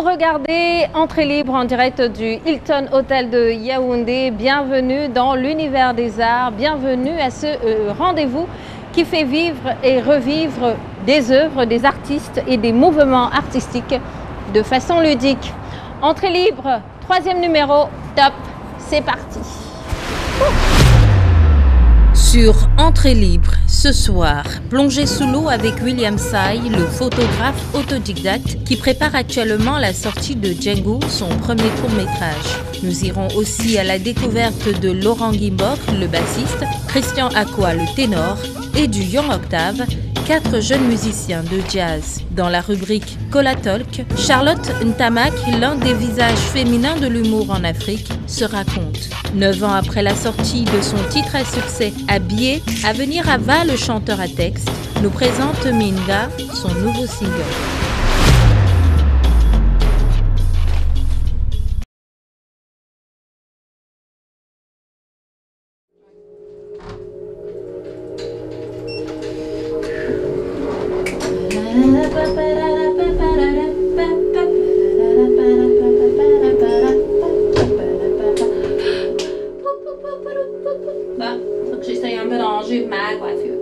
Vous regardez Entrée libre en direct du Hilton Hotel de Yaoundé. Bienvenue dans l'univers des arts, bienvenue à ce rendez-vous qui fait vivre et revivre des œuvres, des artistes et des mouvements artistiques de façon ludique. Entrée libre, 3e numéro, top, c'est parti. Sur Entrée libre, ce soir, plongez sous l'eau avec William Sai, le photographe autodidacte qui prépare actuellement la sortie de Django, son premier court-métrage. Nous irons aussi à la découverte de Laurent Guimbord, le bassiste, Christian Aqua, le ténor, et du Young Octave, 4 jeunes musiciens de jazz. Dans la rubrique Cola Talk, Charlotte Ntamak, l'un des visages féminins de l'humour en Afrique, se raconte. 9 ans après la sortie de son titre à succès Habillé, Avenir Ava, le chanteur à texte, nous présente Minga, son nouveau single. Faut que j'essaye un peu d'arranger ma coiffure.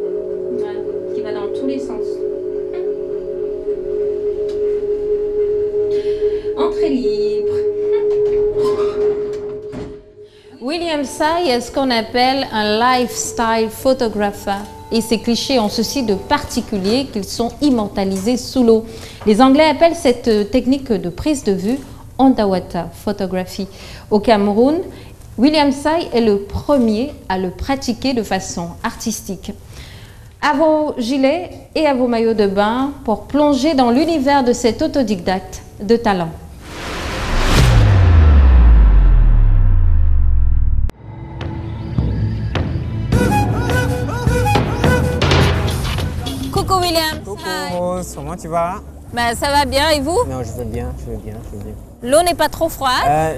Voilà, qui va dans tous les sens. Entrée libre. William Sai est ce qu'on appelle un lifestyle photographer. Et ces clichés ont ceci de particulier qu'ils sont immortalisés sous l'eau. Les Anglais appellent cette technique de prise de vue underwater photography. Au Cameroun, William Sai est le premier à le pratiquer de façon artistique. À vos gilets et à vos maillots de bain pour plonger dans l'univers de cet autodidacte de talent. Coucou William. Coucou Rose, comment tu vas? Ça va bien et vous? Non, je vais bien, je vais bien. L'eau n'est pas trop froide?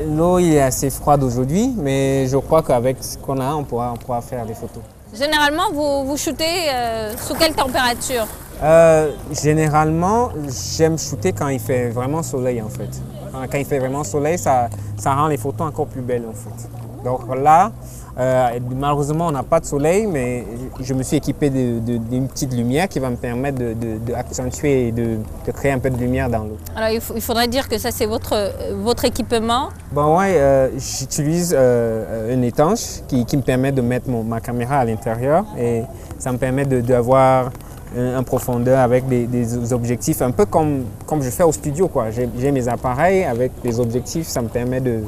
L'eau est assez froide aujourd'hui, mais je crois qu'avec ce qu'on a, on pourra faire des photos. Généralement, vous shootez sous quelle température? Généralement, j'aime shooter quand il fait vraiment soleil en fait. Quand il fait vraiment soleil, ça rend les photos encore plus belles en fait. Donc là, malheureusement, on n'a pas de soleil, mais je me suis équipé d'une petite lumière qui va me permettre d'accentuer et de créer un peu de lumière dans l'eau. Alors, il faudrait dire que ça, c'est votre équipement. Bon, ouais, j'utilise un étanche qui me permet de mettre ma caméra à l'intérieur et ça me permet d'avoir en profondeur avec des objectifs, un peu comme je fais au studio, quoi. J'ai mes appareils avec des objectifs, ça me permet de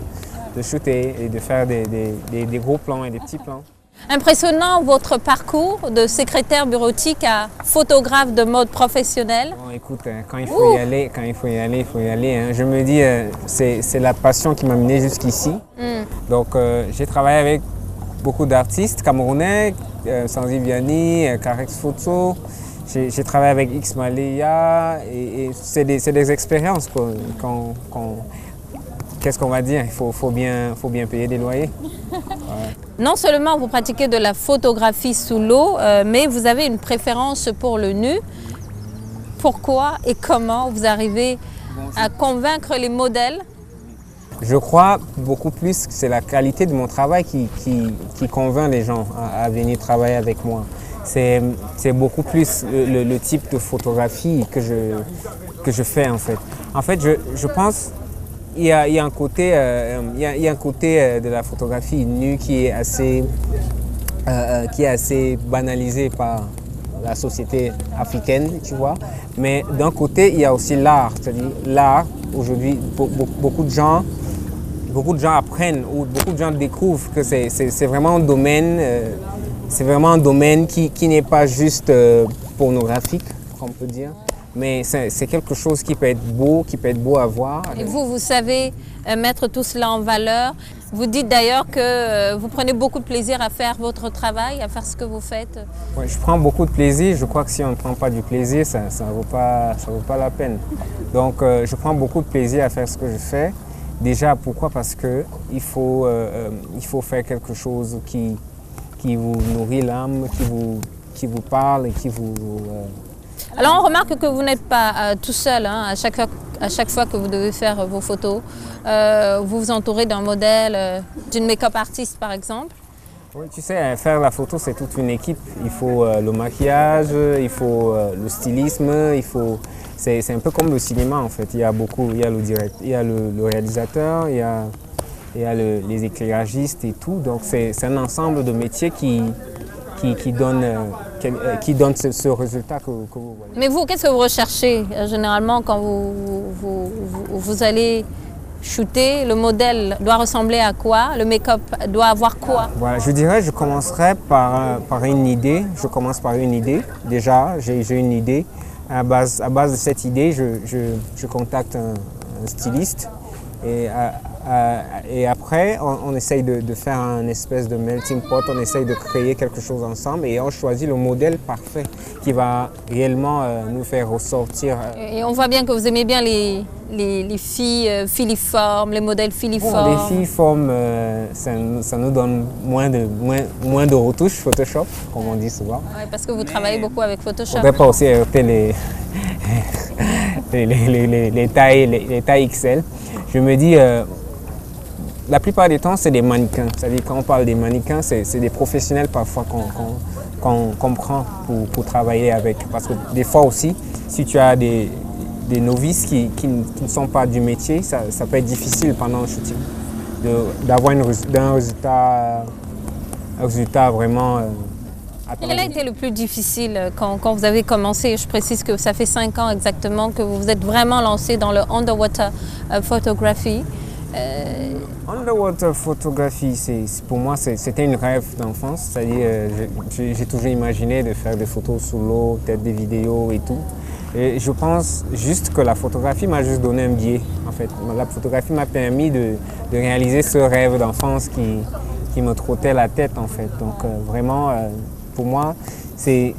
shooter et de faire des gros plans et des petits plans. Impressionnant votre parcours de secrétaire bureautique à photographe de mode professionnel. Bon, écoute, quand il faut y aller, il faut y aller. Hein. Je me dis, c'est la passion qui m'a mené jusqu'ici. Donc, j'ai travaillé avec beaucoup d'artistes camerounais, Sanzi Vianney, Carex Photo. J'ai travaillé avec X Malaya et c'est des expériences qu'est-ce qu'on va dire? Il faut bien payer des loyers. Ouais. Non seulement vous pratiquez de la photographie sous l'eau, mais vous avez une préférence pour le nu. Pourquoi et comment vous arrivez à convaincre les modèles? Je crois beaucoup plus que c'est la qualité de mon travail qui convainc les gens à venir travailler avec moi. C'est beaucoup plus le type de photographie que je fais en fait. En fait, je pense il y a un côté de la photographie nue qui est assez banalisé par la société africaine, tu vois. Mais d'un côté, il y a aussi l'art. C'est-à-dire l'art, aujourd'hui, beaucoup de gens apprennent ou beaucoup de gens découvrent que c'est vraiment un domaine, qui n'est pas juste pornographique, on peut dire. Mais c'est quelque chose qui peut être beau à voir. Et vous savez mettre tout cela en valeur. Vous dites d'ailleurs que vous prenez beaucoup de plaisir à faire votre travail, à faire ce que vous faites. Ouais, je prends beaucoup de plaisir. Je crois que si on ne prend pas du plaisir, ça ne vaut pas la peine. Donc je prends beaucoup de plaisir à faire ce que je fais. Déjà, pourquoi? Parce qu'il faut faire quelque chose qui vous nourrit l'âme, qui vous parle et qui vous... Alors on remarque que vous n'êtes pas tout seul, hein. à chaque fois que vous devez faire vos photos. Vous vous entourez d'un modèle, d'une make-up artiste par exemple. Oui, tu sais, faire la photo, c'est toute une équipe. Il faut le maquillage, il faut le stylisme, c'est un peu comme le cinéma en fait. Il y a le réalisateur, il y a les éclairagistes et tout. Donc c'est un ensemble de métiers qui donne ce résultat que vous voyez. Mais vous, qu'est-ce que vous recherchez généralement quand vous allez shooter? Le modèle doit ressembler à quoi? Le make-up doit avoir quoi? Voilà, je dirais je commencerai par une idée. Je commence par une idée. Déjà, j'ai une idée. À base de cette idée, je contacte un styliste. Et après, on essaye de faire un espèce de melting pot, on essaye de créer quelque chose ensemble et on choisit le modèle parfait qui va réellement nous faire ressortir. Et on voit bien que vous aimez bien les filles filiformes, les modèles filiformes. Bon, les filiformes, ça nous donne moins de retouches Photoshop, comme on dit souvent. Oui, parce que vous travaillez beaucoup avec Photoshop. On ne devrait pas aussi heurter les tailles XL. Je me dis, la plupart des temps, c'est des mannequins. C'est-à-dire, quand on parle des mannequins, c'est des professionnels parfois qu'on prend pour travailler avec. Parce que des fois aussi, si tu as des novices qui ne sont pas du métier, ça peut être difficile pendant le shooting d'avoir un résultat vraiment attendu. Quel a été le plus difficile quand vous avez commencé? Je précise que ça fait 5 ans exactement que vous vous êtes vraiment lancé dans le underwater photography. Underwater photography, pour moi, c'était une rêve d'enfance. C'est-à-dire, j'ai toujours imaginé de faire des photos sous l'eau, peut-être des vidéos et tout. Et je pense juste que la photographie m'a juste donné un biais, en fait. La photographie m'a permis de réaliser ce rêve d'enfance qui me trottait la tête, en fait. Donc, vraiment, pour moi, c'est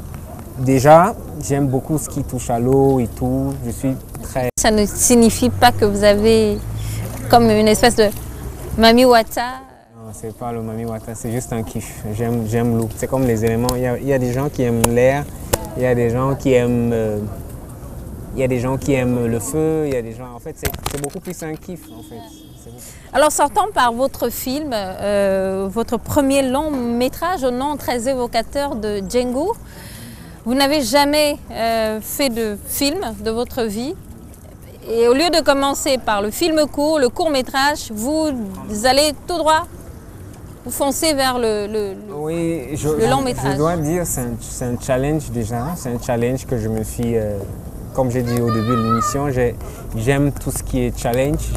déjà, j'aime beaucoup ce qui touche à l'eau et tout. Je suis très... Ça ne signifie pas que vous avez comme une espèce de Mami Wata? Non, c'est pas le Mami Wata, c'est juste un kiff. J'aime l'eau. C'est comme les éléments. Il y a des gens qui aiment l'air, il y a des gens qui aiment... il y a des gens qui aiment le feu, il y a des gens... En fait, c'est beaucoup plus un kiff, en fait. Alors, sortant par votre film, votre premier long métrage au nom très évocateur de Django, vous n'avez jamais fait de film de votre vie. Et au lieu de commencer par le film court, le court métrage, vous allez tout droit, vous foncez vers le long métrage. Je dois dire, c'est un challenge déjà. C'est un challenge que je me suis... comme j'ai dit au début de l'émission, j'aime tout ce qui est challenge.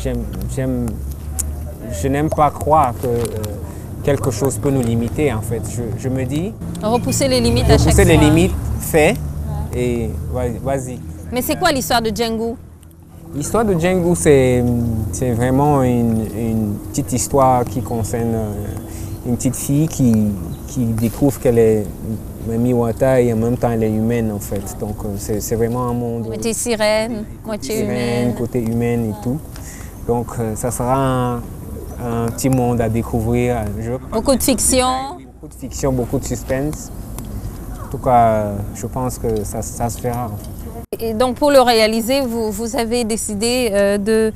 Je n'aime pas croire que quelque chose peut nous limiter, en fait. Je me dis... Repousser les limites à chaque fois. Repousser les limites, fait, et vas-y. Mais c'est quoi l'histoire de Django? L'histoire de Django, c'est vraiment une petite histoire qui concerne une petite fille qui découvre qu'elle est Mami Wata et en même temps elle est humaine, en fait. Donc c'est vraiment un monde... Moitié sirène, moitié humaine. Côté humaine et tout. Donc ça sera un petit monde à découvrir. Beaucoup de fiction. Beaucoup de fiction, beaucoup de suspense. En tout cas, je pense que ça se fera. Et donc pour le réaliser, vous avez décidé de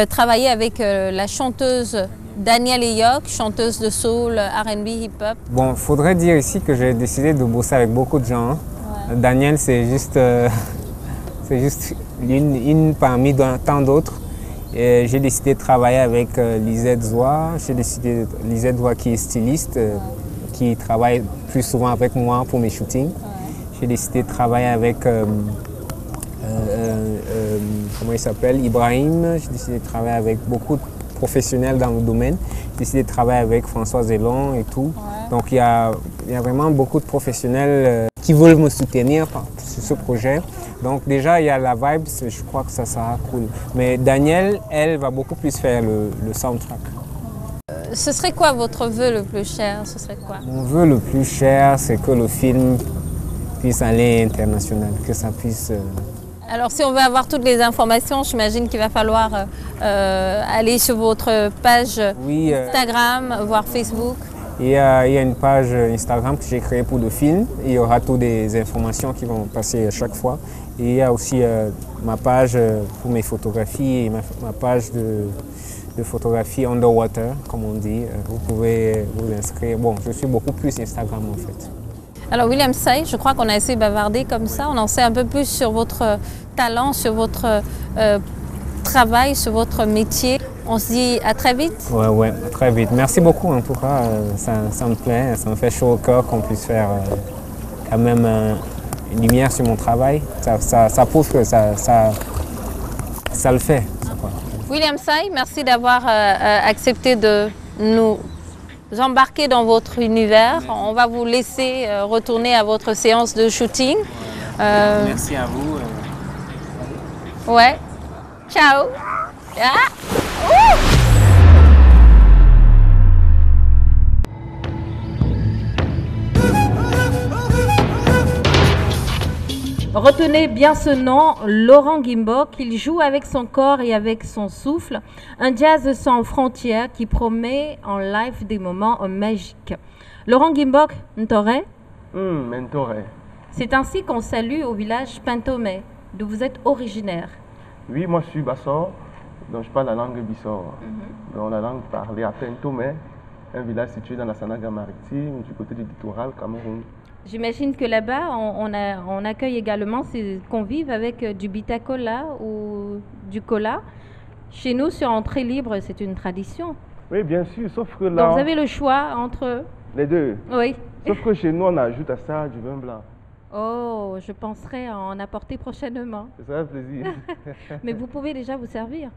travailler avec la chanteuse Danielle Eyok, chanteuse de soul, R&B, hip-hop. Bon, il faudrait dire ici que j'ai décidé de bosser avec beaucoup de gens. Ouais. Danielle, c'est juste une parmi tant d'autres. J'ai décidé de travailler avec Lisette Zoua. Lisette Zoua qui est styliste, qui travaille plus souvent avec moi pour mes shootings. Ouais. J'ai décidé de travailler avec... comment il s'appelle, Ibrahim. J'ai décidé de travailler avec beaucoup de professionnels dans le domaine. J'ai décidé de travailler avec François Zélon et tout. Ouais. Donc il y a vraiment beaucoup de professionnels qui veulent me soutenir sur ce projet. Donc déjà il y a la vibe, je crois que ça sera cool. Mais Danielle, elle va beaucoup plus faire le soundtrack. Ce serait quoi votre vœu le plus cher? Ce serait quoi? Mon vœu le plus cher, c'est que le film puisse aller international, que ça puisse... Alors si on veut avoir toutes les informations, j'imagine qu'il va falloir aller sur votre page Instagram, voire Facebook. Il y a une page Instagram que j'ai créée pour le film. Il y aura toutes les informations qui vont passer à chaque fois. Et il y a aussi ma page pour mes photographies et ma page de photographie underwater, comme on dit. Vous pouvez vous inscrire. Bon, je suis beaucoup plus Instagram en fait. Alors William Saï, je crois qu'on a assez bavardé comme ça. On en sait un peu plus sur votre talent, sur votre travail, sur votre métier. On se dit à très vite. Ouais, à très vite. Merci beaucoup en tout cas. Ça me plaît, ça me fait chaud au cœur qu'on puisse faire quand même une lumière sur mon travail. Ça prouve que ça le fait. William Saï, merci d'avoir accepté de nous embarquer dans votre univers. On va vous laisser retourner à votre séance de shooting. Merci à vous. Ouais. Ciao. Ah. Retenez bien ce nom, Laurent Gimbok. Il joue avec son corps et avec son souffle. Un jazz sans frontières qui promet en live des moments magiques. Laurent Gimbok, Ntore. Mentore. C'est ainsi qu'on salue au village Pintomé, d'où vous êtes originaire. Oui, moi je suis Bassor, donc je parle la langue Bissor. Donc la langue parlée à Pintomé, un village situé dans la Sanaga maritime, du côté du littoral Cameroun. J'imagine que là-bas, on accueille également ces convives avec du bitacola ou du cola. Chez nous, sur entrée libre, c'est une tradition. Oui, bien sûr, sauf que là... Donc vous avez le choix entre... Les deux. Oui. Sauf que chez nous, on ajoute à ça du vin blanc. Oh, je penserai à en apporter prochainement. Ça fait plaisir. Mais vous pouvez déjà vous servir.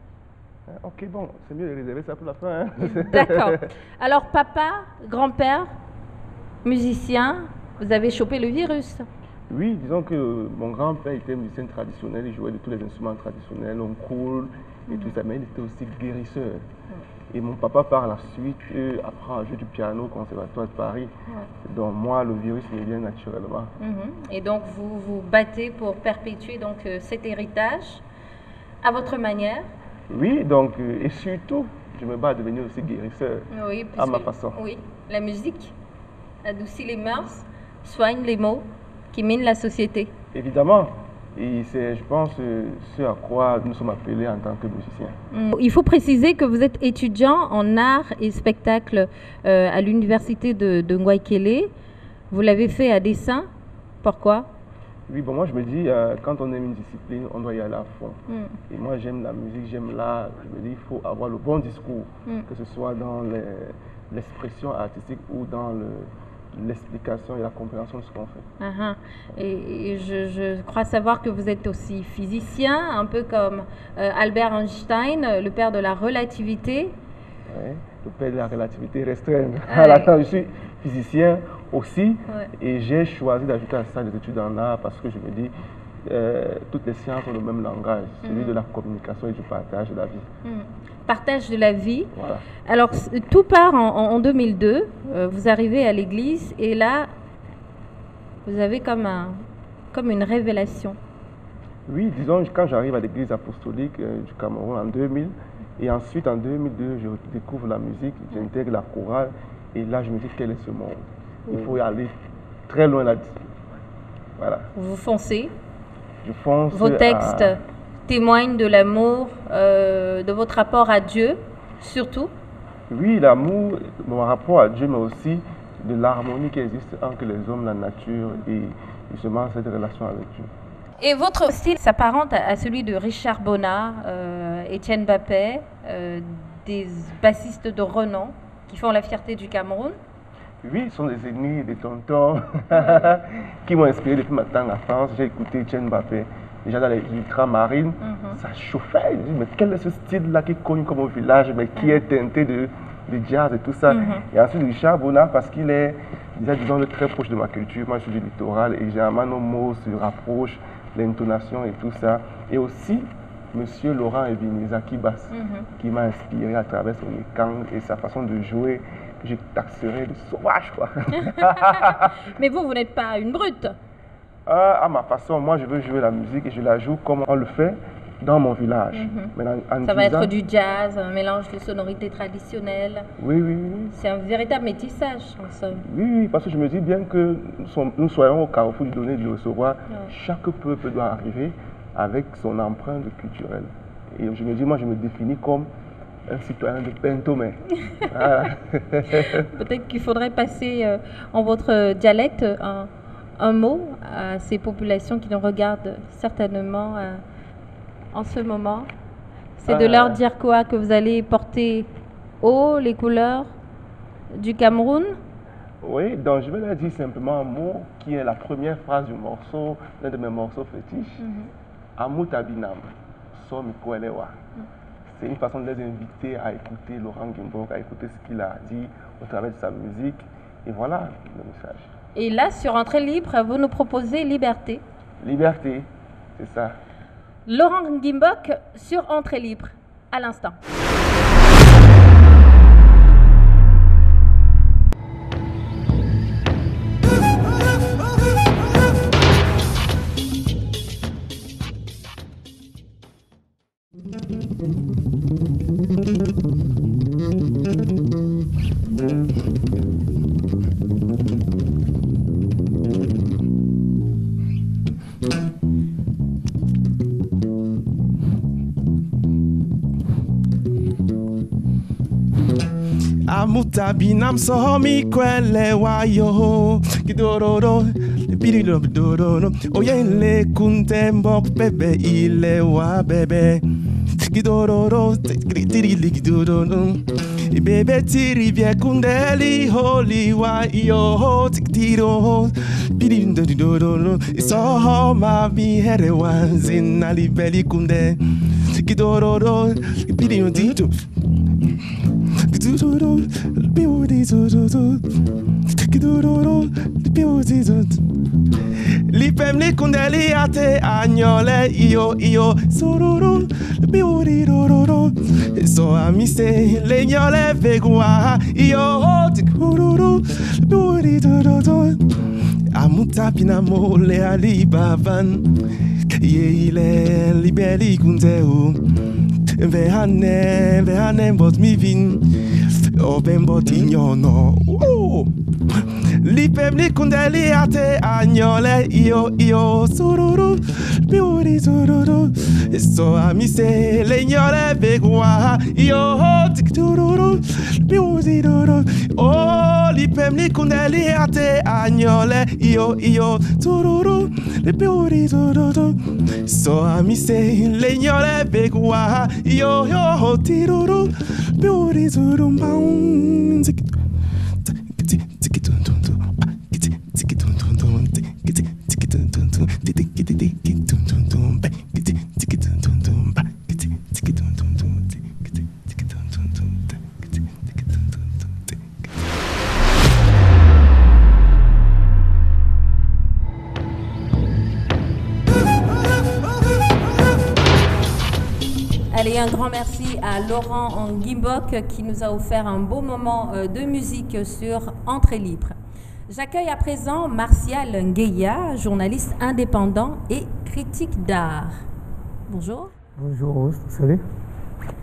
Ok, bon, c'est mieux de réserver ça pour la fin. Hein. D'accord. Alors, papa, grand-père, musicien, vous avez chopé le virus. Oui, disons que mon grand-père était musicien traditionnel, il jouait de tous les instruments traditionnels, on coule et tout ça, mais il était aussi guérisseur. Et mon papa, par la suite, apprend à jouer du piano au Conservatoire de Paris. Donc moi, le virus me vient naturellement. Et donc, vous vous battez pour perpétuer donc, cet héritage à votre manière. Oui, donc, et surtout, je me bats à devenir aussi guérisseur Oui, à ma façon. Oui, la musique adoucit les mœurs, soigne les maux qui minent la société. Évidemment. Et c'est, je pense, ce à quoi nous sommes appelés en tant que musiciens. Il faut préciser que vous êtes étudiant en art et spectacle à l'université de Ngouaikele. Vous l'avez fait à dessein. Pourquoi? Oui, bon, moi je me dis, quand on aime une discipline, on doit y aller à fond. Et moi j'aime la musique, j'aime l'art. Je me dis, il faut avoir le bon discours, que ce soit dans l'expression artistique ou dans l'explication et la compréhension de ce qu'on fait. Et je crois savoir que vous êtes aussi physicien, un peu comme Albert Einstein, le père de la relativité. Oui, le père de la relativité restreinte. Je suis physicien aussi et j'ai choisi d'ajouter à ça des études en art parce que je me dis toutes les sciences ont le même langage, celui de la communication et du partage de la vie. Partage de la vie. Voilà. Alors, tout part en 2002. Vous arrivez à l'église et là, vous avez comme une révélation. Oui, disons, quand j'arrive à l'église apostolique du Cameroun en 2000, et ensuite en 2002, je découvre la musique, j'intègre la chorale, et là, je me dis, quel est ce monde? Il faut y aller très loin là-dessus. Voilà. Vous foncez. Je fonce. Vos textes témoignent de l'amour, de votre rapport à Dieu, surtout. Oui, l'amour, mon rapport à Dieu, mais aussi de l'harmonie qui existe entre les hommes, la nature et justement cette relation avec Dieu. Et votre style s'apparente à celui de Richard Bonnat, Étienne Bappé, des bassistes de renom qui font la fierté du Cameroun. Oui, ce sont des ennemis, des tontons qui m'ont inspiré depuis ma tendre enfance. J'ai écouté Étienne Bappé. Déjà dans les ultramarines, ça chauffait. Je me dis, mais quel est ce style-là qui est connu comme au village, mais qui est teinté de jazz et tout ça. Et ensuite, Richard Bonnat, parce qu'il est, disons, très proche de ma culture. Moi, je suis du littoral et généralement, nos mots se rapprochent, l'intonation et tout ça. Et aussi, Monsieur Laurent Ebenezer Kibas, qui m'a inspiré à travers son écang et sa façon de jouer, que je taxerais de sauvage, quoi. Mais vous n'êtes pas une brute. À ma façon, moi je veux jouer la musique et je la joue comme on le fait. dans mon village. Mais ça va être du jazz, un mélange de sonorités traditionnelles. Oui, oui, oui. C'est un véritable métissage, en somme. Oui, oui, parce que je me dis bien que nous soyons au carrefour du donner et du recevoir. Chaque peuple doit arriver avec son empreinte culturelle. Et je me dis, moi, je me définis comme un citoyen de Bentomé. Voilà. Peut-être qu'il faudrait passer en votre dialecte un mot à ces populations qui nous regardent certainement en ce moment. C'est de leur dire quoi? Que vous allez porter haut les couleurs du Cameroun? Oui, donc je vais leur dire simplement un mot qui est la première phrase du morceau, l'un de mes morceaux fétiches. Amutabinam, Somikwelewa. C'est une façon de les inviter à écouter Laurent Gimbok, à écouter ce qu'il a dit au travers de sa musique. Et voilà le message. Et là, sur Entrée Libre, vous nous proposez Liberté. Liberté, c'est ça. Laurent Gimbok sur Entrée Libre, à l'instant. Amutabinam somi kwele wayo kidororo birido bidoro oye le kuntembok bebe ile wa bebe kidororo tiri likidoro bebe tiri vie kundeli holy wa yo tiro birido didoro so ma bi here wanzin ali beli kunde kidororo birido dito Lipem li kundeli ate agnole io sororo biuriroro so amise legnole vegua io tikururu biuriroro amutapina mole ali bavan ye ile libeli kundeu Vehane bot mi vin O ben bot ignono Lipem li kundeli ate agnole io sururu Biuri sururu So amise legnole vegua io tiktururu Biuri ruru Oh lipem li kundeli ate agnole io sururu Biuri sururu So amise legnole vegua yo tiruru biuri zurumbang Allez, un grand merci à Laurent Gimbok qui nous a offert un beau moment de musique sur Entrée Libre. J'accueille à présent Martial Ngueya, journaliste indépendant et critique d'art. Bonjour. Bonjour, salut.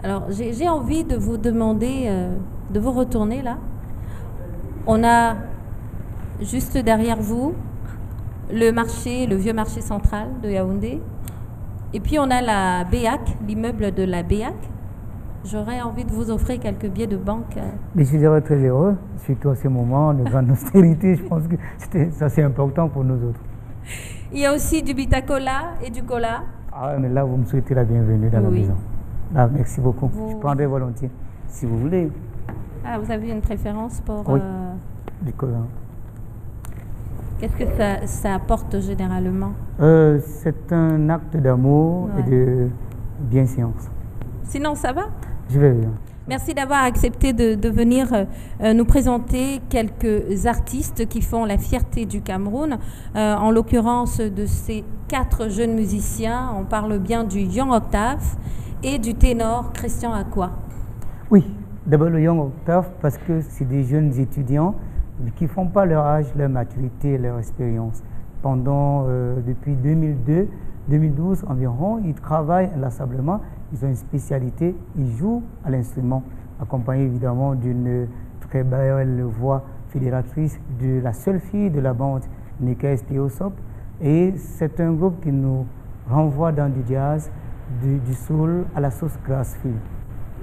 Alors, j'ai envie de vous demander de vous retourner là. On a juste derrière vous le marché, le vieux marché central de Yaoundé. Et puis on a la BEAC, l'immeuble de la BEAC. J'aurais envie de vous offrir quelques billets de banque. Je suis très heureux, surtout à ce moment de grande austérité. Je pense que ça c'est important pour nous autres. Il y a aussi du Bitacola et du cola. Ah mais là vous me souhaitez la bienvenue dans la maison. Ah, merci beaucoup. Je prendrai volontiers, si vous voulez. Ah, vous avez une préférence pour... Oui, du cola. Qu'est-ce que ça apporte généralement? C'est un acte d'amour et de bienséance. Sinon, ça va? Je vais bien. Merci d'avoir accepté de venir nous présenter quelques artistes qui font la fierté du Cameroun. En l'occurrence de ces 4 jeunes musiciens, on parle bien du Young Octave et du ténor Christian Aqua. Oui, d'abord le Young Octave parce que c'est des jeunes étudiants qui ne font pas leur âge, leur maturité, leur expérience. Depuis 2002, 2012 environ. Ils travaillent inlassablement, ils ont une spécialité, ils jouent à l'instrument, accompagnés évidemment d'une très belle voix fédératrice de la seule fille de la bande, Nekes Teosop. Et c'est un groupe qui nous renvoie dans du jazz, du soul à la sauce Grassfield.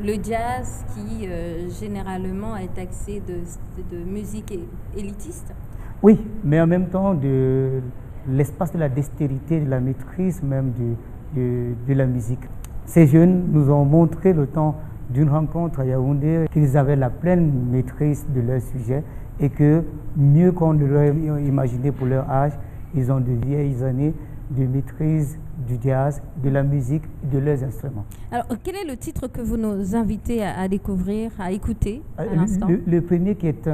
Le jazz qui généralement est taxé de musique élitiste. Oui, mais en même temps de l'espace de la dextérité, de la maîtrise même de la musique. Ces jeunes nous ont montré le temps d'une rencontre à Yaoundé qu'ils avaient la pleine maîtrise de leur sujet et que mieux qu'on ne l'aurait imaginé pour leur âge, ils ont de vieilles années de maîtrise du jazz, de la musique, de leurs instruments. Alors, quel est le titre que vous nous invitez à découvrir, à écouter à l'instant? Le premier qui est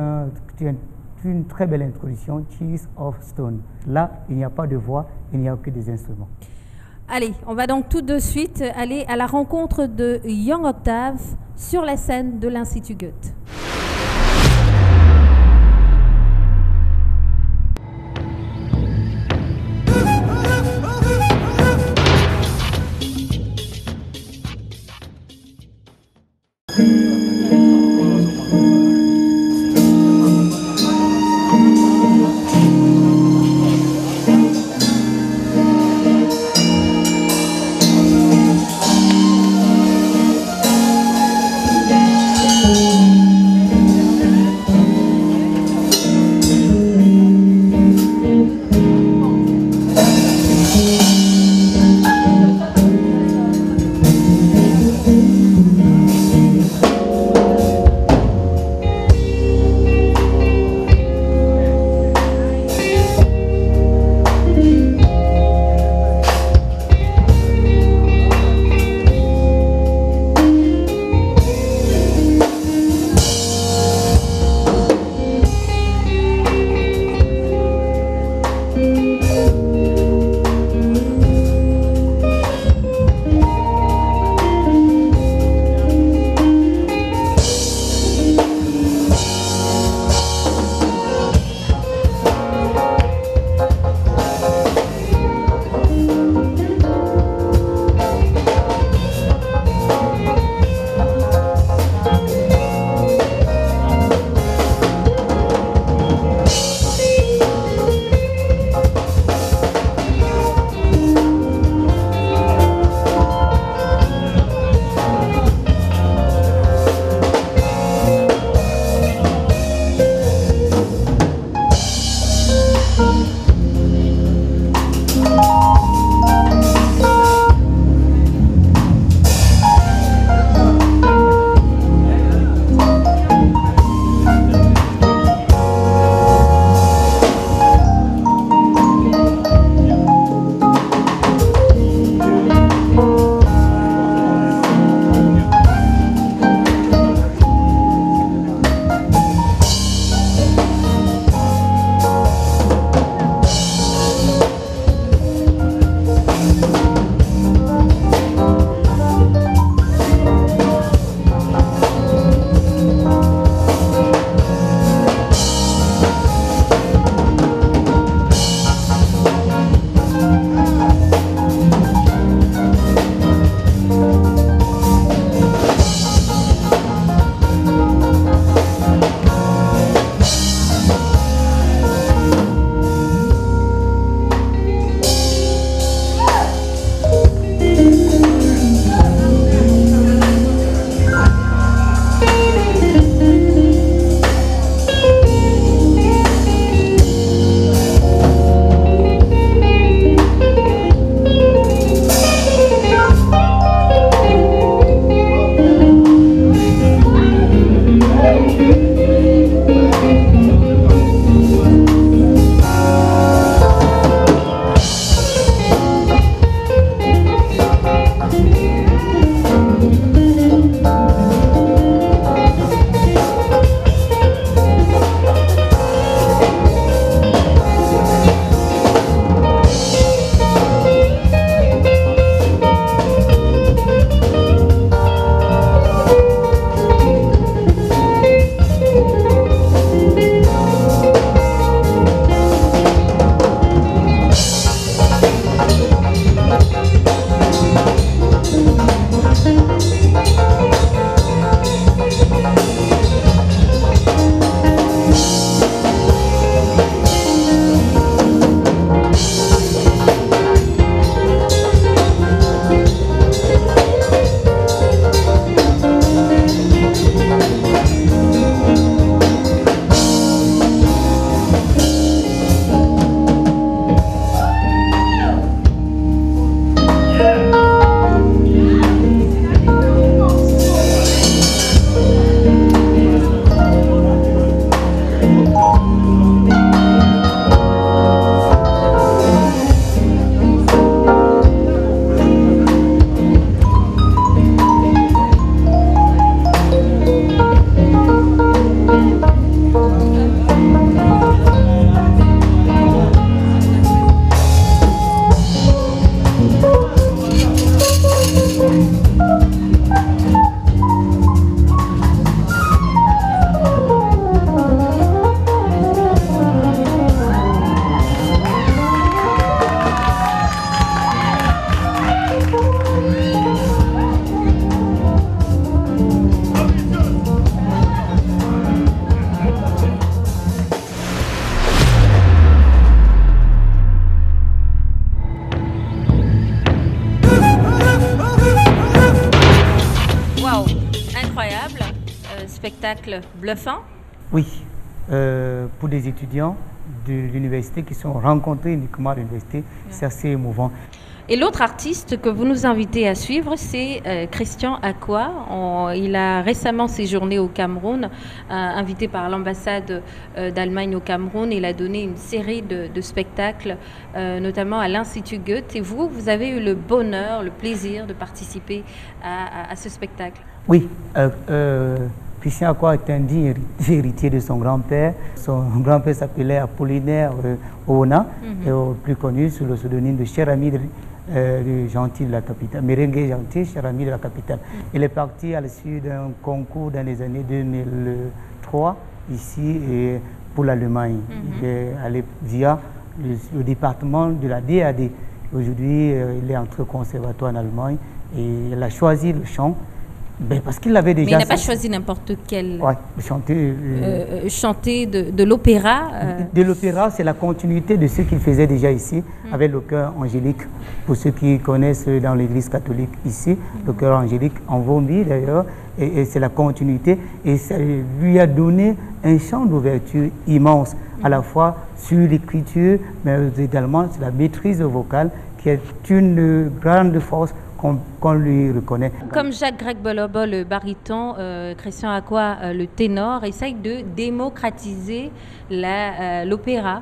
une très belle introduction, Cheese of Stone. Là, il n'y a pas de voix, il n'y a que des instruments. Allez, on va donc tout de suite aller à la rencontre de Young Octave sur la scène de l'Institut Goethe. spectacle bluffant? Oui, pour des étudiants de l'université qui sont rencontrés uniquement à l'université, c'est assez émouvant. Et l'autre artiste que vous nous invitez à suivre, c'est Christian Acquah. Il a récemment séjourné au Cameroun, invité par l'ambassade d'Allemagne au Cameroun. Il a donné une série de spectacles, notamment à l'Institut Goethe. Et vous avez eu le bonheur, le plaisir de participer à ce spectacle. Oui, Christian Acquah est un digne héritier de son grand-père. Son grand-père s'appelait Apollinaire Oona, plus connu sous le pseudonyme de cher ami le gentil de la capitale, Merengue gentil, cher ami de la capitale. Il est parti à l'issue d'un concours dans les années 2003, ici, et pour l'Allemagne. Il est allé via le département de la DAD. Aujourd'hui, il est entré au conservatoire en Allemagne et il a choisi le chant. Ben parce qu'il avait déjà. Mais il n'a pas choisi n'importe quel. Ouais, chanter. Chanter de l'opéra. De l'opéra, c'est la continuité de ce qu'il faisait déjà ici, avec le chœur angélique. Pour ceux qui connaissent dans l'église catholique ici, le chœur angélique en Vombi d'ailleurs, et c'est la continuité. Et ça lui a donné un champ d'ouverture immense, à la fois sur l'écriture, mais également sur la maîtrise vocale, qui est une grande force qu'on lui reconnaît. Comme Jacques Bolobo, le baryton, Christian Acquah, le ténor, essaye de démocratiser l'opéra,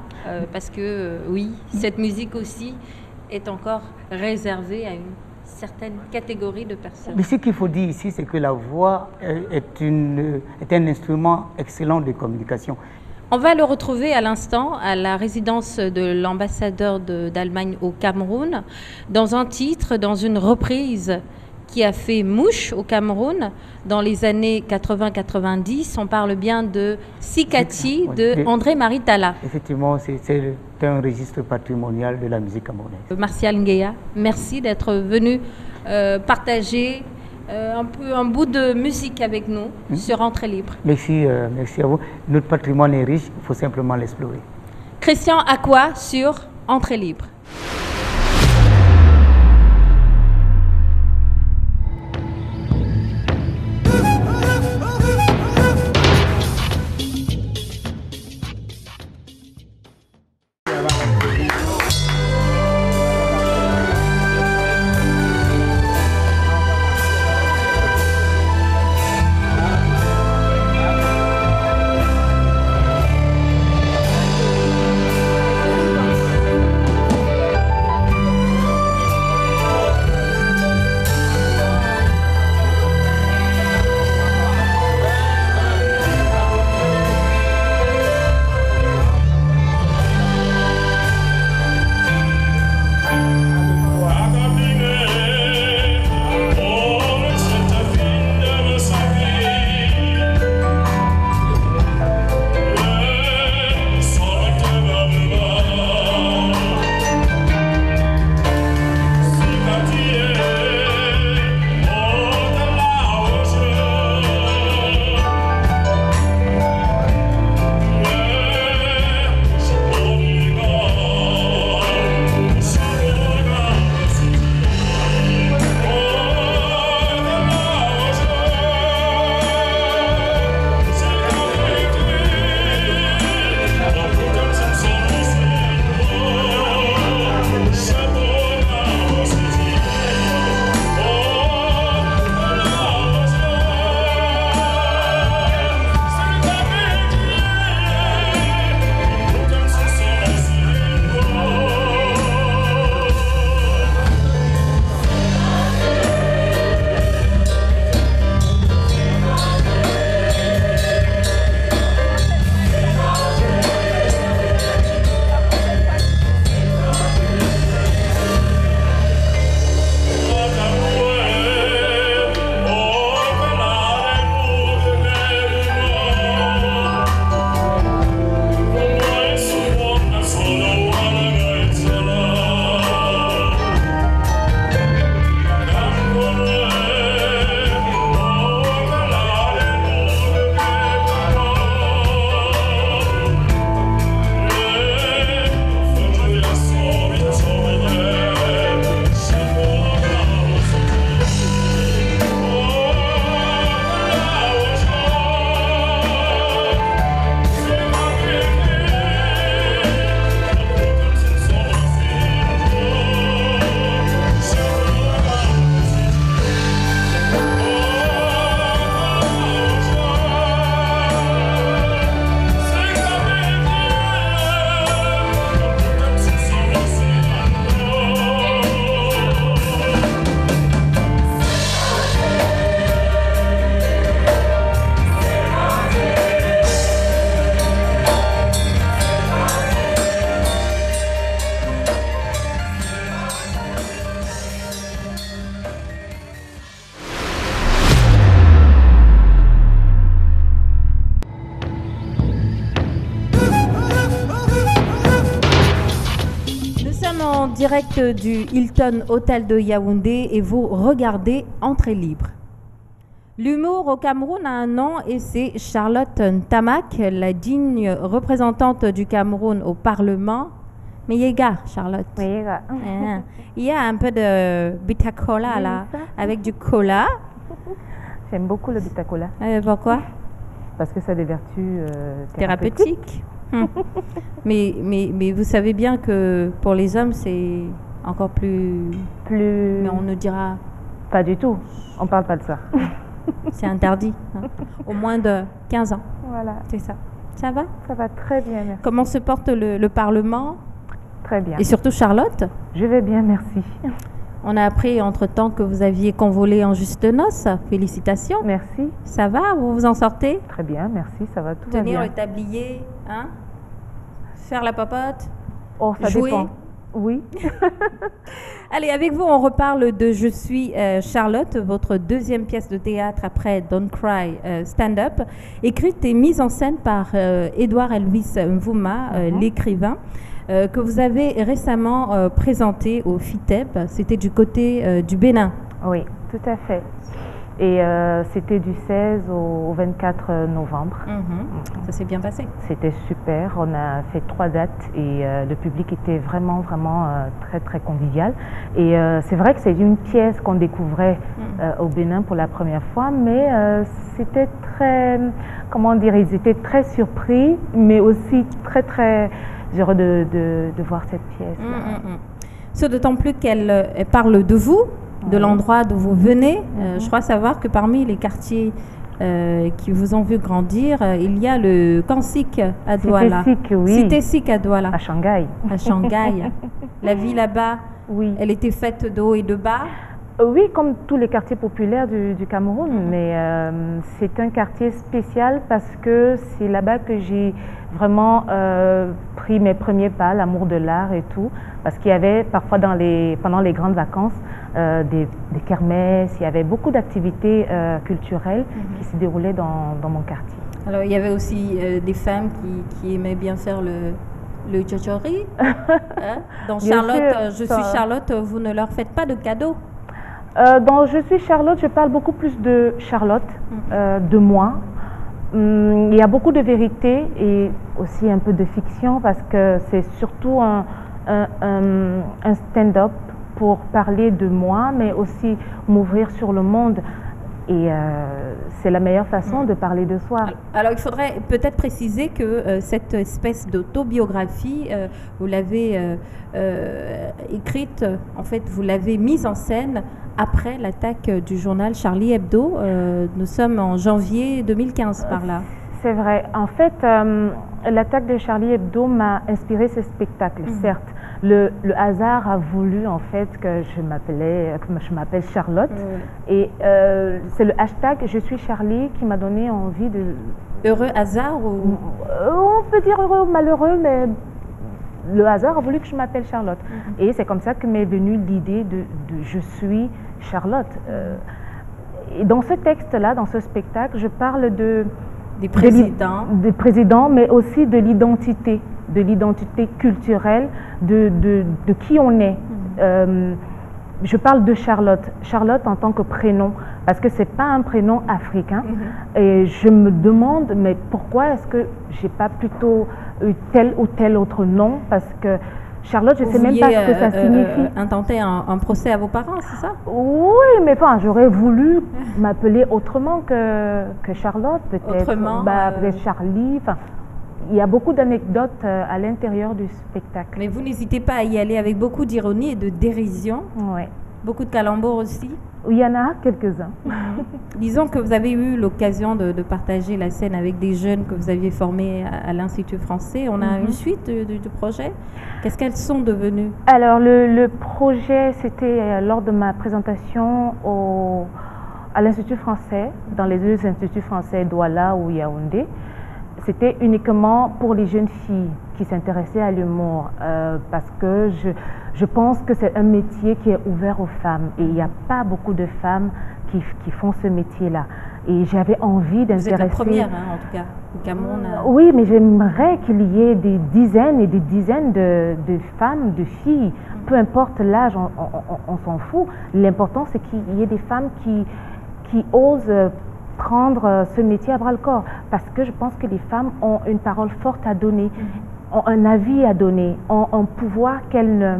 parce que oui, cette musique aussi est encore réservée à une certaine catégorie de personnes. Mais ce qu'il faut dire ici, c'est que la voix est un instrument excellent de communication. On va le retrouver à l'instant à la résidence de l'ambassadeur d'Allemagne au Cameroun, dans un titre, dans une reprise qui a fait mouche au Cameroun dans les années 80-90. On parle bien de Sikati de André-Marie Talla. Effectivement, c'est un registre patrimonial de la musique camerounaise. Martial Nguéa, merci d'être venu partager un bout de musique avec nous sur Entrée Libre. Merci, merci à vous. Notre patrimoine est riche, il faut simplement l'explorer. Christian Acquah sur Entrée Libre. en direct du Hilton Hotel de Yaoundé et vous regardez Entrée libre. L'humour au Cameroun a un nom et c'est Charlotte Ntamak, la digne représentante du Cameroun au Parlement. Mais Yéga, Charlotte. Yéga. Il y a un peu de bitacola là, avec du cola. J'aime beaucoup le bitacola. Pourquoi? Parce que ça a des vertus thérapeutiques. mais vous savez bien que pour les hommes, c'est encore plus... Mais on ne dira... Pas du tout. On ne parle pas de ça. C'est interdit. Au moins de 15 ans. Voilà. C'est ça. Ça va? Ça va très bien, merci. Comment se porte le Parlement? Très bien. Et surtout Charlotte? Je vais bien, merci. On a appris entre-temps que vous aviez convolé en juste noces. Félicitations. Merci. Ça va? Vous vous en sortez? Très bien, merci. Ça va, tout va bien. Tenir le tablier, hein? Faire la popote? Oh, ça jouer? Dépend. Oui. Allez, avec vous, on reparle de Je suis Charlotte, votre deuxième pièce de théâtre après Don't Cry Stand Up, écrite et mise en scène par Edouard Elvis Mvouma, l'écrivain, que vous avez récemment présenté au FITEB. C'était du côté du Bénin. Oui, tout à fait. Et c'était du 16 au 24 novembre. Ça s'est bien passé. C'était super. On a fait 3 dates et le public était vraiment très, très convivial. Et c'est vrai que c'est une pièce qu'on découvrait au Bénin pour la première fois, mais c'était très, comment dire, ils étaient très surpris, mais aussi très, très heureux de voir cette pièce. Ce d'autant plus qu'elle parle de vous, de l'endroit d'où vous venez. Je crois savoir que parmi les quartiers qui vous ont vu grandir, il y a le Kansik à Douala. Cité Sik, oui. Cité Sik à Douala. À Shanghai. À Shanghai. La vie là-bas, oui. Elle était faite de haut et de bas. Oui, comme tous les quartiers populaires du Cameroun, mais c'est un quartier spécial parce que c'est là-bas que j'ai vraiment pris mes premiers pas, l'amour de l'art et tout, parce qu'il y avait parfois pendant les grandes vacances des kermesses, il y avait beaucoup d'activités culturelles qui se déroulaient dans mon quartier. Alors il y avait aussi des femmes qui aimaient bien faire le tchotchori. Dans Charlotte, Je suis Charlotte, vous ne leur faites pas de cadeaux? Dans Je suis Charlotte, je parle beaucoup plus de Charlotte, de moi. Il y a beaucoup de vérité et aussi un peu de fiction parce que c'est surtout un stand-up pour parler de moi, mais aussi m'ouvrir sur le monde. Et c'est la meilleure façon de parler de soi. Alors, il faudrait peut-être préciser que cette espèce d'autobiographie, vous l'avez écrite, en fait, vous l'avez mise en scène après l'attaque du journal Charlie Hebdo. Nous sommes en janvier 2015 par là. C'est vrai. En fait, l'attaque de Charlie Hebdo m'a inspiré ce spectacle, certes. Le hasard a voulu en fait que je m'appelle Charlotte. Et c'est le hashtag Je suis Charlie qui m'a donné envie de... Heureux hasard ou... On peut dire heureux ou malheureux, mais le hasard a voulu que je m'appelle Charlotte. Et c'est comme ça que m'est venue l'idée de Je suis Charlotte. Et dans ce texte-là, dans ce spectacle, je parle des présidents. Des présidents, mais aussi de l'identité culturelle, de qui on est. Je parle de Charlotte. Charlotte en tant que prénom, parce que ce n'est pas un prénom africain. Et je me demande, mais pourquoi est-ce que je n'ai pas plutôt eu tel ou tel autre nom? Parce que Charlotte, je ne sais même pas ce que ça signifie. Intenter un procès à vos parents, c'est ça? Oui, mais enfin, j'aurais voulu m'appeler autrement que Charlotte, peut-être. Autrement peut-être Charlie. Enfin, il y a beaucoup d'anecdotes à l'intérieur du spectacle. Mais vous n'hésitez pas à y aller avec beaucoup d'ironie et de dérision. Oui. Beaucoup de calembours aussi. Il y en a quelques-uns. Disons que vous avez eu l'occasion de partager la scène avec des jeunes que vous aviez formés à l'Institut français. On a une suite du projet. Qu'est-ce qu'elles sont devenues? Alors, le projet, c'était lors de ma présentation à l'Institut français, dans les 2 instituts français, Douala ou Yaoundé. C'était uniquement pour les jeunes filles qui s'intéressaient à l'humour, parce que je pense que c'est un métier qui est ouvert aux femmes et il n'y a pas beaucoup de femmes qui font ce métier-là. Et j'avais envie d'intéresser... Vous êtes la première, hein, en tout cas, au Cameroun. Oui, mais j'aimerais qu'il y ait des dizaines et des dizaines de femmes, de filles, peu importe l'âge, on s'en fout. L'important, c'est qu'il y ait des femmes qui osent prendre ce métier à bras-le-corps. Parce que je pense que les femmes ont une parole forte à donner, ont un avis à donner, ont un pouvoir qu'elles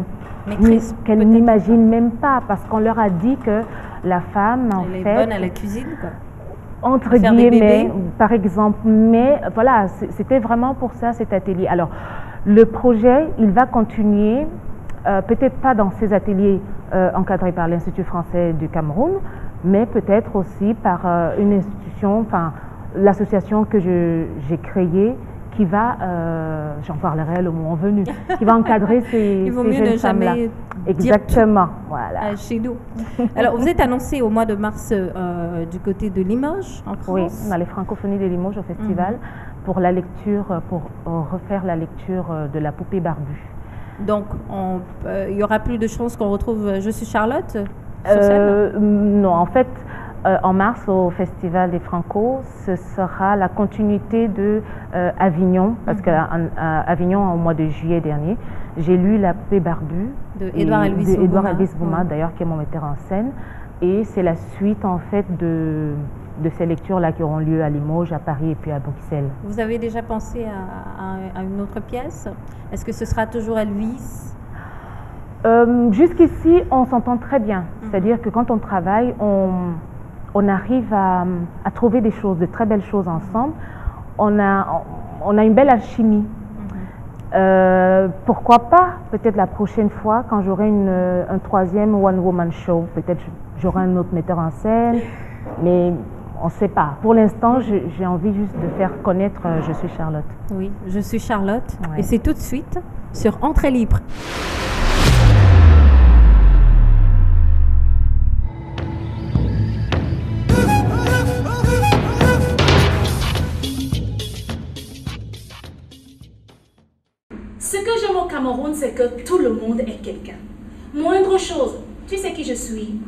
n'imaginent même pas. Parce qu'on leur a dit que la femme, en fait... Elle est bonne à la cuisine, quoi. Entre guillemets, par exemple. Mais voilà, c'était vraiment pour ça cet atelier. Alors, le projet, il va continuer, peut-être pas dans ces ateliers encadrés par l'Institut français du Cameroun, mais peut-être aussi par une institution, enfin, l'association que j'ai créée, qui va, j'en parlerai le moment venu, qui va encadrer ces jeunes femmes-là. Exactement, voilà. Chez nous. Alors, vous êtes annoncé au mois de mars du côté de Limoges, en France. Oui, on a les Francophonies de Limoges au festival pour la lecture, pour refaire la lecture de La Poupée Barbue. Donc, il y aura plus de chances qu'on retrouve Je suis Charlotte sur scène? Non, en fait, en mars, au Festival des Franco, ce sera la continuité de Avignon, parce qu'à Avignon, au mois de juillet dernier, j'ai lu La Poupée Barbue de Édouard Elvis Bouma, d'ailleurs, qui est mon metteur en scène. Et c'est la suite, en fait, de ces lectures-là qui auront lieu à Limoges, à Paris et puis à Bruxelles. Vous avez déjà pensé à une autre pièce? Est-ce que ce sera toujours Elvis? Jusqu'ici, on s'entend très bien. C'est-à-dire que quand on travaille, on arrive à trouver des choses, de très belles choses ensemble. On a une belle alchimie. Pourquoi pas, peut-être la prochaine fois, quand j'aurai un troisième one-woman show, peut-être j'aurai un autre metteur en scène, mais on ne sait pas. Pour l'instant, j'ai envie juste de faire connaître Je suis Charlotte. Oui, Je suis Charlotte. Ouais. Et c'est tout de suite sur Entrée Libre. Ce que j'aime au Cameroun, c'est que tout le monde est quelqu'un. Moindre chose, tu sais qui je suis.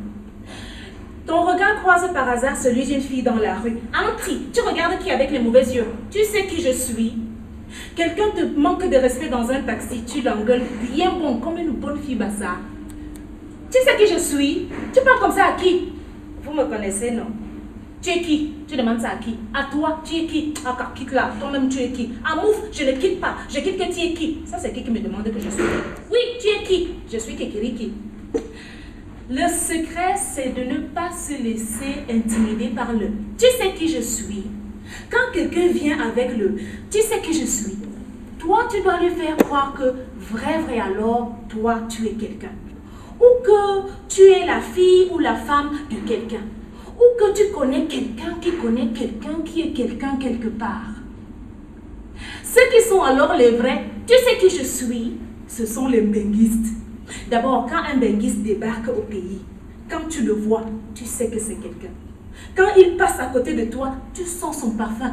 Ton regard croise par hasard celui d'une fille dans la rue. Entre, tu regardes qui avec les mauvais yeux. Tu sais qui je suis. Quelqu'un te manque de respect dans un taxi, tu l'engueules bien bon, comme une bonne fille bassard. Tu sais qui je suis. Tu parles comme ça à qui? Vous me connaissez, non? Tu es qui? Tu demandes ça à qui? À toi, tu es qui? Ah, quitte là, toi-même tu es qui? À Mouf, je ne quitte pas, je quitte que tu es qui? Ça c'est qui me demande que je suis. Oui, tu es qui? Je suis Kekiriki. Le secret, c'est de ne pas se laisser intimider par le « tu sais qui je suis ». Quand quelqu'un vient avec le « tu sais qui je suis », toi tu dois lui faire croire que vrai alors, toi tu es quelqu'un. Ou que tu es la fille ou la femme de quelqu'un. Ou que tu connais quelqu'un qui connaît quelqu'un qui est quelqu'un quelque part. Ceux qui sont alors les vrais, tu sais qui je suis, ce sont les benguistes. D'abord, quand un benguiste débarque au pays, quand tu le vois, tu sais que c'est quelqu'un. Quand il passe à côté de toi, tu sens son parfum,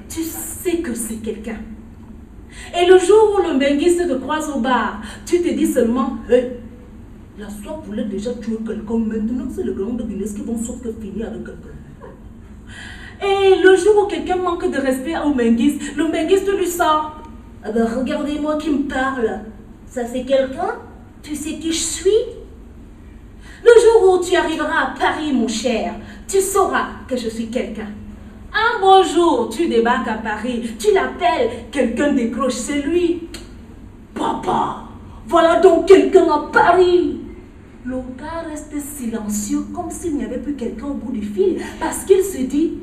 tu sais que c'est quelqu'un. Et le jour où le benguiste te croise au bar, tu te dis seulement, hey, la soie voulait déjà tuer quelqu'un, maintenant c'est le grand de Guinness qui vont sauf que finir avec quelqu'un. Et le jour où quelqu'un manque de respect au benguiste, le benguiste lui sort, ah ben regardez-moi qui me parle, ça c'est quelqu'un? Tu sais qui je suis? Le jour où tu arriveras à Paris, mon cher, tu sauras que je suis quelqu'un. Un beau jour, tu débarques à Paris, tu l'appelles, quelqu'un décroche, c'est lui. Papa, voilà donc quelqu'un à Paris. Le gars reste silencieux comme s'il n'y avait plus quelqu'un au bout du fil parce qu'il se dit,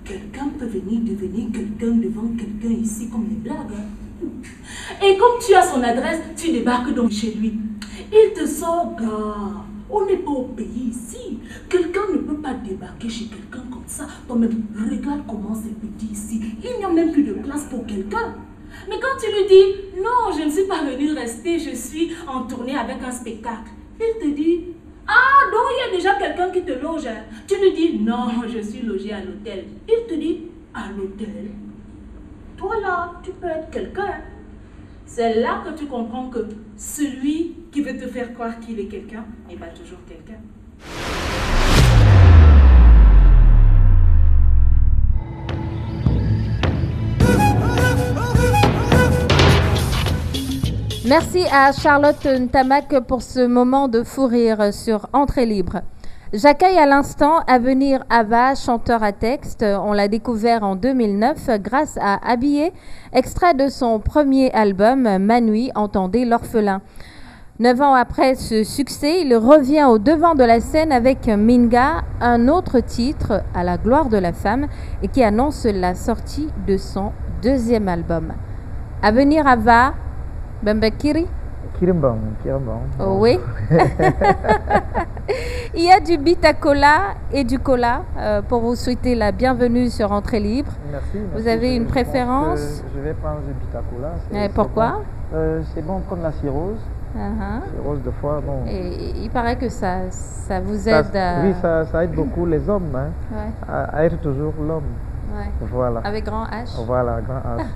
quelqu'un peut venir devenir quelqu'un devant quelqu'un ici comme les blagues. Et comme tu as son adresse, tu débarques donc chez lui. Il te sort, gars, on n'est pas au pays ici. Quelqu'un ne peut pas débarquer chez quelqu'un comme ça. Toi-même, regarde comment c'est petit ici. Il n'y a même plus de place pour quelqu'un. Mais quand tu lui dis, non, je ne suis pas venue rester, je suis en tournée avec un spectacle. Il te dit, ah, donc il y a déjà quelqu'un qui te loge. Tu lui dis, non, je suis logé à l'hôtel. Il te dit, à l'hôtel? Toi là, tu peux être quelqu'un. C'est là que tu comprends que celui qui veut te faire croire qu'il est quelqu'un n'est pas toujours quelqu'un. Merci à Charlotte Ntamak pour ce moment de fou rire sur Entrée libre. J'accueille à l'instant Avenir Ava, chanteur à texte. On l'a découvert en 2009 grâce à Habillé, extrait de son premier album Manui, entendez l'orphelin. 9 ans après ce succès, il revient au devant de la scène avec Minga, un autre titre, À la gloire de la femme, et qui annonce la sortie de son deuxième album. Avenir Ava, Bembekiri. Kirimbang. Oh oui. Il y a du Bitacola et du cola pour vous souhaiter la bienvenue sur Entrée libre. Merci. Vous avez une préférence? Je vais prendre du Bitacola. Pourquoi? C'est bon comme la cirrhose. Cirrhose de foie, bon. Et il paraît que ça vous aide à... Oui, ça aide beaucoup les hommes à être toujours l'homme. Ouais. Voilà. Avec grand H. Voilà, grand H.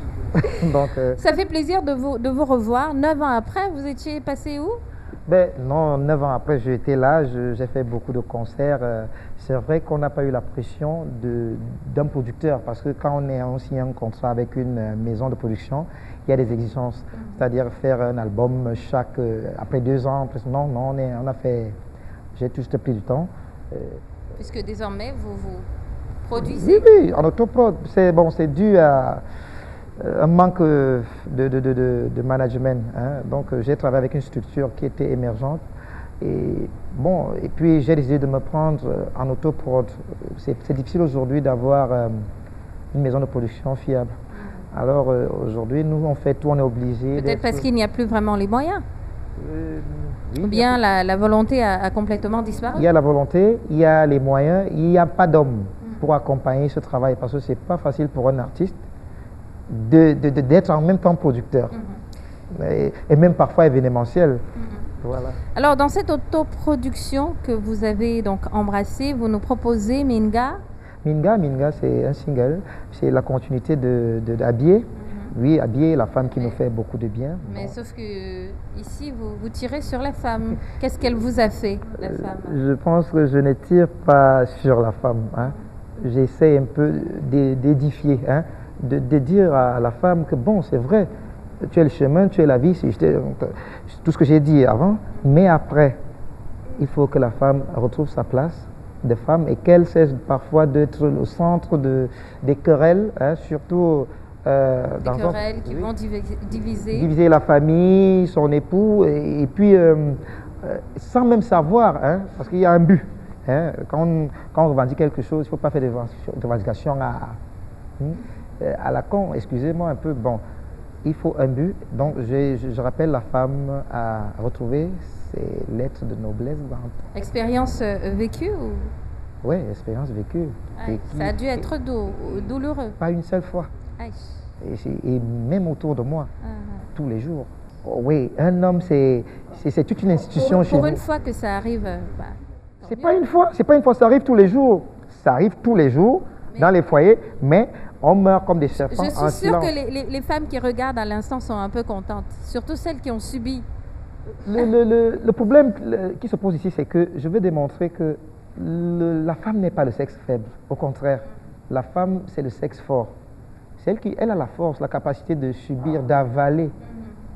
Donc, ça fait plaisir de vous revoir. 9 ans après, vous étiez passé où? Non, 9 ans après, j'étais là, j'ai fait beaucoup de concerts. C'est vrai qu'on n'a pas eu la pression d'un producteur parce que quand on signe un contrat avec une maison de production, il y a des exigences. C'est-à-dire faire un album après 2 ans. Non, on a fait... J'ai juste pris du temps. Puisque désormais, vous produisez? Oui, en autoprod. C'est dû à... un manque de management. Donc, j'ai travaillé avec une structure qui était émergente. Et puis, j'ai décidé de me prendre en autoprod. C'est difficile aujourd'hui d'avoir une maison de production fiable. Alors, aujourd'hui, nous, on fait tout, on est obligé. Peut-être parce qu'il n'y a plus vraiment les moyens. Oui, ou bien la volonté a complètement disparu? Il y a la volonté, il y a les moyens, il n'y a pas d'hommes pour accompagner ce travail. Parce que ce n'est pas facile pour un artiste d'être en même temps producteur et même parfois événementiel. Voilà. Alors dans cette autoproduction que vous avez donc embrassée, vous nous proposez Minga. Minga, c'est un single, c'est la continuité d'Habillé. Oui, Habillé, la femme qui nous fait beaucoup de bien. Mais sauf que ici, vous tirez sur la femme. Qu'est-ce qu'elle vous a fait, la femme? Je pense que je ne tire pas sur la femme. J'essaie un peu d'édifier. De dire à la femme que bon, c'est vrai, tu es le chemin, tu es la vie, tout ce que j'ai dit avant, mais après, il faut que la femme retrouve sa place de femme et qu'elle cesse parfois d'être au centre des querelles, surtout des querelles qui vont diviser la famille, son époux, et puis sans même savoir, parce qu'il y a un but. Quand on revendique quelque chose, il ne faut pas faire des revendications à la con, excusez-moi un peu. Bon, il faut un but. Donc, je rappelle la femme à retrouver ses lettres de noblesse. Expérience vécue ou... Oui, expérience vécue. Ça a dû être douloureux. Pas une seule fois. Et même autour de moi, tous les jours. Oui, un homme, c'est toute une institution chez nous. Pour une fois que ça arrive... c'est pas une fois, ça arrive tous les jours. Ça arrive tous les jours dans les foyers, mais on meurt comme des serpents en silence. Je suis sûre que les femmes qui regardent à l'instant sont un peu contentes, surtout celles qui ont subi. Le problème qui se pose ici, c'est que je veux démontrer que la femme n'est pas le sexe faible. Au contraire, la femme, c'est le sexe fort. C'est elle a la force, la capacité de subir, d'avaler.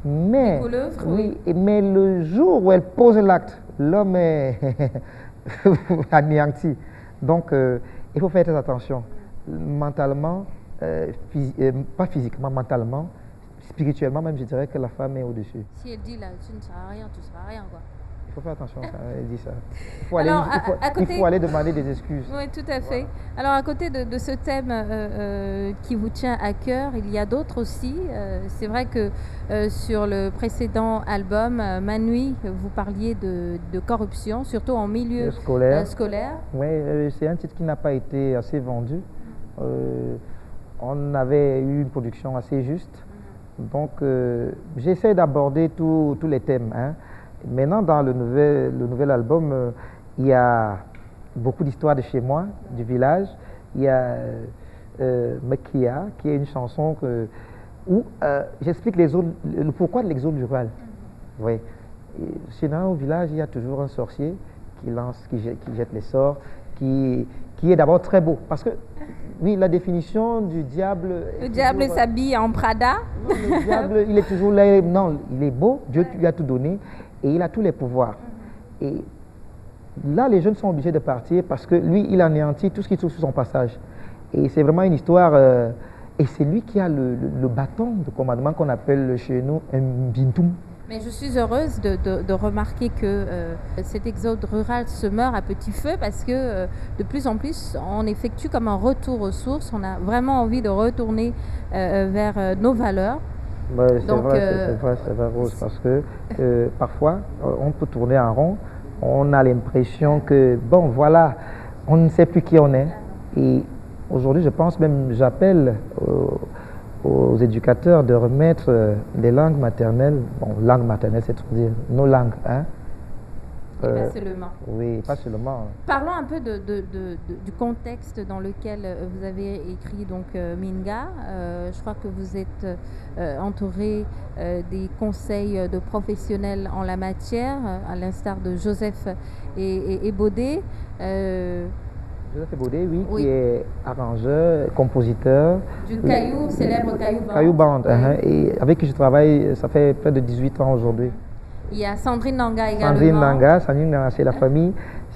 Mais, mais le jour où elle pose l'acte, l'homme est anéanti. Donc, il faut faire très attention. Mentalement, pas physiquement, mentalement, spirituellement même, je dirais que la femme est au-dessus. Si elle dit là, tu ne seras rien, tu ne seras rien, quoi. Il faut faire attention quand elle dit ça. Il faut aller demander des excuses. Oui, tout à fait. Alors, à côté de ce thème qui vous tient à cœur, il y a d'autres aussi. C'est vrai que sur le précédent album, Manui, vous parliez de corruption, surtout en milieu scolaire. Oui, c'est un titre qui n'a pas été assez vendu. On avait eu une production assez juste. Donc, j'essaie d'aborder tous les thèmes. Maintenant, dans le nouvel album, il y a beaucoup d'histoires de chez moi, du village. Il y a Mekia, qui est une chanson où j'explique le pourquoi de l'exode rural. Oui. Chez nous, au village, il y a toujours un sorcier qui jette les sorts, qui qui est d'abord très beau. Parce que, oui, la définition du diable... Le diable s'habille en Prada. Non, le diable, il est toujours là. Non, il est beau, Dieu lui a tout donné et il a tous les pouvoirs. Et là, les jeunes sont obligés de partir parce que lui, il anéantit tout ce qui se trouve sur son passage. Et c'est vraiment une histoire... et c'est lui qui a le bâton de commandement qu'on appelle chez nous un bintoum. Mais je suis heureuse de remarquer que cet exode rural se meurt à petit feu parce que de plus en plus, on effectue comme un retour aux sources. On a vraiment envie de retourner vers nos valeurs. Ouais, c'est vrai, Rose, parce que parfois, on peut tourner en rond. On a l'impression que, bon, voilà, on ne sait plus qui on est. Et aujourd'hui, je pense même, j'appelle aux éducateurs de remettre les langues maternelles, bon, langue maternelle, c'est-à-dire nos langues, hein. Et pas seulement. Oui, pas seulement. Parlons un peu du contexte dans lequel vous avez écrit donc Minga. Je crois que vous êtes entouré des conseils de professionnels en la matière, à l'instar de Joseph et Baudet. Joseph Baudet, oui, qui est arrangeur, compositeur. Du Caillou, célèbre Caillou Band. Caillou Band, et avec qui je travaille, ça fait près de 18 ans aujourd'hui. Il y a Sandrine Nanga également. Sandrine Nanga, c'est la famille,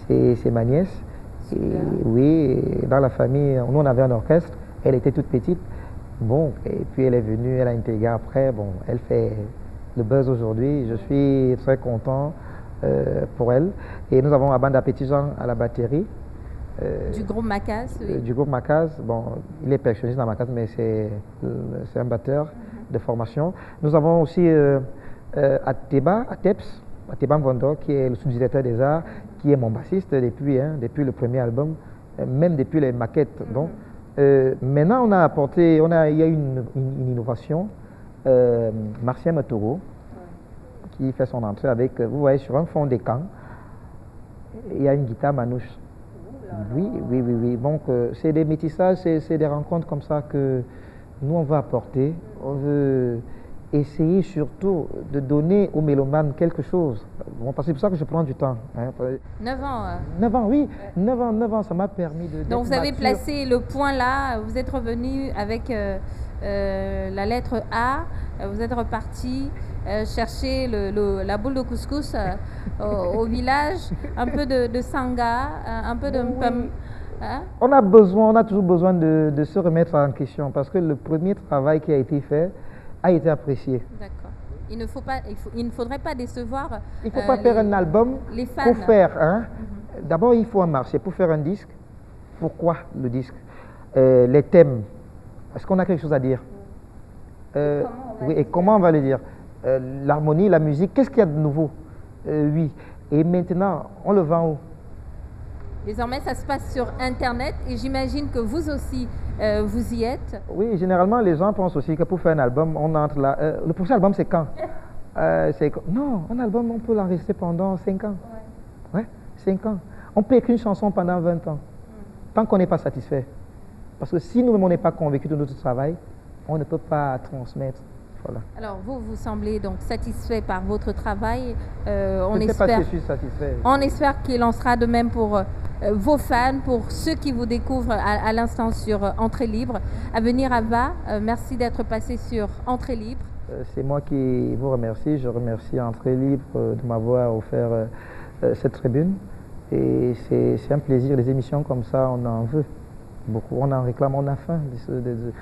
c'est ma nièce. Et oui, dans la famille, nous on avait un orchestre, elle était toute petite. Bon, et puis elle est venue, elle a intégré après, bon, elle fait le buzz aujourd'hui. Je suis très content pour elle. Et nous avons Abanda Petit-Jean à la batterie. Du groupe Macaz, oui. Du groupe Macaz, bon, il est percussionniste dans Macaz, mais c'est un batteur de formation. Nous avons aussi Ateba Mvondo, qui est le sous-directeur des arts, qui est mon bassiste depuis le premier album, même depuis les maquettes. Donc, maintenant, on a apporté, il y a une innovation, Martien Matoro, qui fait son entrée avec, vous voyez, sur un fond d'écran, il y a une guitare manouche. Oui. Donc, c'est des métissages, c'est des rencontres comme ça que nous, on veut apporter. On veut essayer surtout de donner aux mélomanes quelque chose. Bon, parce que c'est pour ça que je prends du temps. Hein. 9 ans. 9 ans, oui. 9 ans, ça m'a permis de... Donc, vous avez placé le point là, vous êtes revenu avec la lettre A, vous êtes reparti chercher la boule de couscous au village, un peu de sanga, un peu de mpam. Hein? On a toujours besoin de se remettre en question parce que le premier travail qui a été fait a été apprécié. D'accord. Il ne faudrait pas décevoir. Il ne faut pas faire un album pour faire. Hein? D'abord, il faut un marché. Pour faire un disque, pourquoi le disque? Les thèmes. Est-ce qu'on a quelque chose à dire? Comment on va le dire? L'harmonie, la musique, qu'est-ce qu'il y a de nouveau? Oui. Et maintenant, on le vend où? Désormais, ça se passe sur Internet et j'imagine que vous aussi, vous y êtes. Oui, généralement, les gens pensent aussi que pour faire un album, on entre là. Le prochain album, c'est quand? Non, un album, on peut l'enregistrer pendant 5 ans. Ouais, 5 ans. On peut écrire une chanson pendant 20 ans, tant qu'on n'est pas satisfait. Parce que si nous-mêmes, on n'est pas convaincus de notre travail, on ne peut pas transmettre. Voilà. Alors, vous semblez donc satisfait par votre travail. Je ne sais pas si je suis satisfait. On espère qu'il en sera de même pour vos fans, pour ceux qui vous découvrent à l'instant sur Entrée Libre. À venir à Va, merci d'être passé sur Entrée Libre. C'est moi qui vous remercie. Je remercie Entrée Libre de m'avoir offert cette tribune. Et c'est un plaisir. Les émissions comme ça, on en veut beaucoup. On en réclame, on a faim de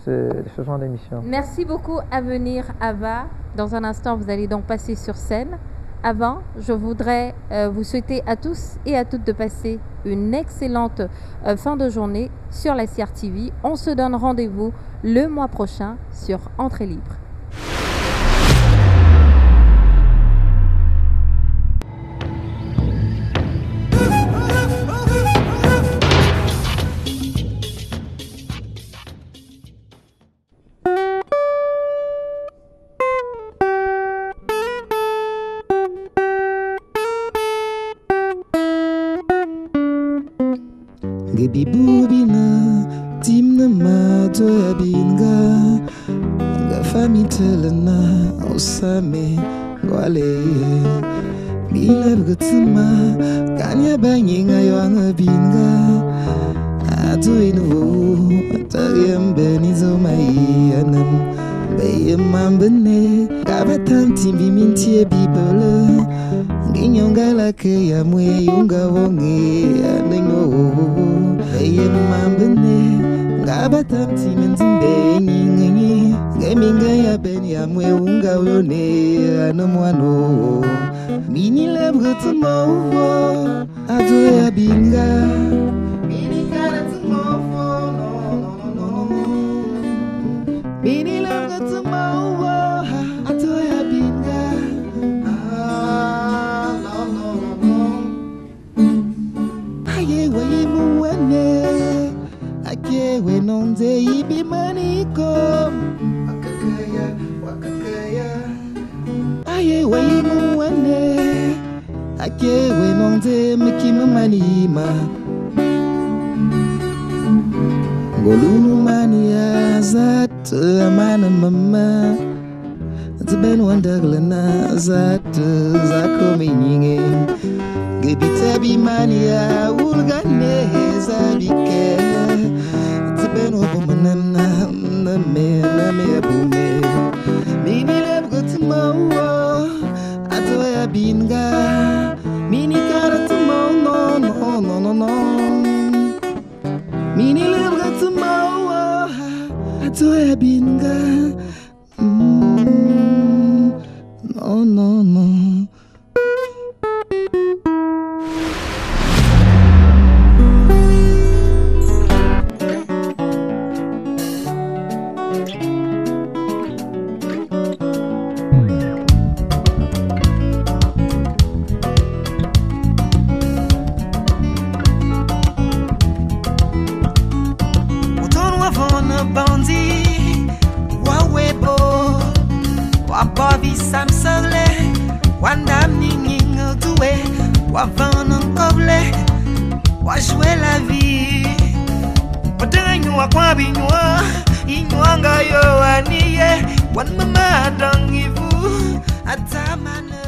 ce genre d'émission. Merci beaucoup. À venir à Va. Dans un instant, vous allez donc passer sur scène. Avant, je voudrais vous souhaiter à tous et à toutes de passer une excellente fin de journée sur la CRTV. On se donne rendez-vous le mois prochain sur Entrée Libre. Gebi bubina timna mato binga ga fami telena osame wale bila bgatsma kanya banyinga yo binga atuinu tagem benizo mai anam bayem mambene kabatam timbi mintie bibele nginyongala ke ya mwe yunga wonge anengo bayem mambene kabatam timenzimbe nyinyi ngeminga ya ben ya mwe unga yone anomwano mini lebre tumo adu ya binga mini kana tumo no mini lebre tumo adu ya binga no aye we muwane ake we nonze ibi maniko wakakaya aye we muwane ake we nonze mikima manima ngolunu mania zat amana mama zben wandaglana zat zako minyinge gebitabi mania urgane zabike zben obomanana name bume mini lebgotmo atoya binga mini karatmo no mini lebgotmo atoya binga no jouer la vie Odenyo kwa binywa Inywanga yo aniye Wan mama dangivu Atamana